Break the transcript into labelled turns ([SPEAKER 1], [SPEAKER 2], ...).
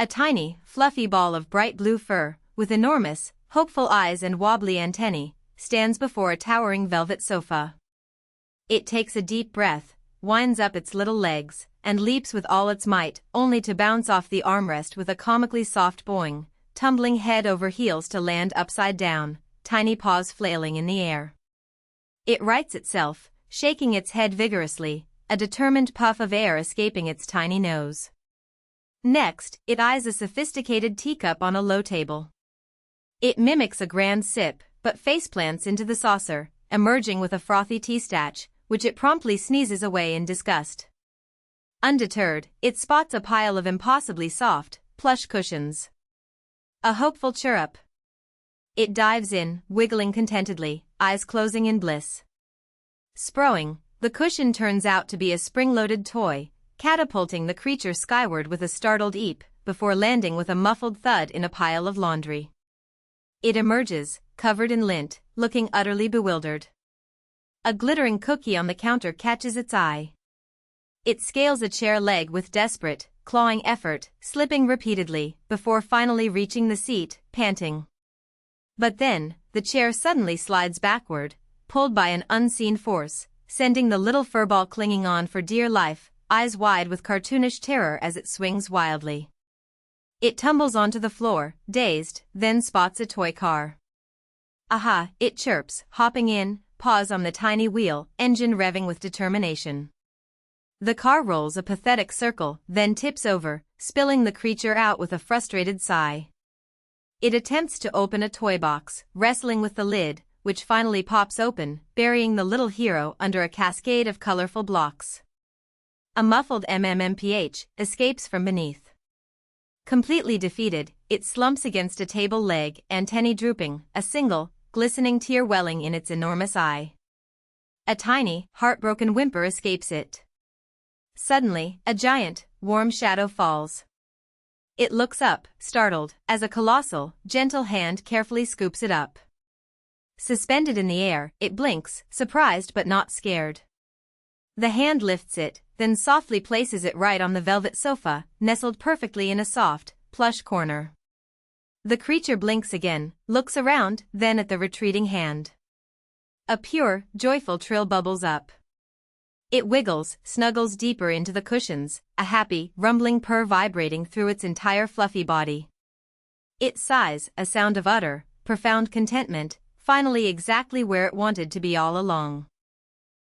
[SPEAKER 1] A tiny, fluffy ball of bright blue fur, with enormous, hopeful eyes and wobbly antennae, stands before a towering velvet sofa. It takes a deep breath, winds up its little legs, and leaps with all its might, only to bounce off the armrest with a comically soft boing, tumbling head over heels to land upside down, tiny paws flailing in the air. It rights itself, shaking its head vigorously, a determined puff of air escaping its tiny nose. Next, it eyes a sophisticated teacup on a low table. It mimics a grand sip, but faceplants into the saucer, emerging with a frothy tea-stache, which it promptly sneezes away in disgust. Undeterred, it spots a pile of impossibly soft, plush cushions. A hopeful chirrup. It dives in, wiggling contentedly, eyes closing in bliss. Sproing, the cushion turns out to be a spring-loaded toy, catapulting the creature skyward with a startled eep, before landing with a muffled thud in a pile of laundry. It emerges, covered in lint, looking utterly bewildered. A glittering cookie on the counter catches its eye. It scales a chair leg with desperate, clawing effort, slipping repeatedly, before finally reaching the seat, panting. But then, the chair suddenly slides backward, pulled by an unseen force, sending the little furball clinging on for dear life, eyes wide with cartoonish terror as it swings wildly. It tumbles onto the floor, dazed, then spots a toy car. Aha, it chirps, hopping in, paws on the tiny wheel, engine revving with determination. The car rolls a pathetic circle, then tips over, spilling the creature out with a frustrated sigh. It attempts to open a toy box, wrestling with the lid, which finally pops open, burying the little hero under a cascade of colorful blocks. A muffled MMMPH escapes from beneath. Completely defeated, it slumps against a table leg, antennae drooping, a single, glistening tear welling in its enormous eye. A tiny, heartbroken whimper escapes it. Suddenly, a giant, warm shadow falls. It looks up, startled, as a colossal, gentle hand carefully scoops it up. Suspended in the air, it blinks, surprised but not scared. The hand lifts it, then softly places it right on the velvet sofa, nestled perfectly in a soft, plush corner. The creature blinks again, looks around, then at the retreating hand. A pure, joyful trill bubbles up. It wiggles, snuggles deeper into the cushions, a happy, rumbling purr vibrating through its entire fluffy body. It sighs, a sound of utter, profound contentment, finally exactly where it wanted to be all along.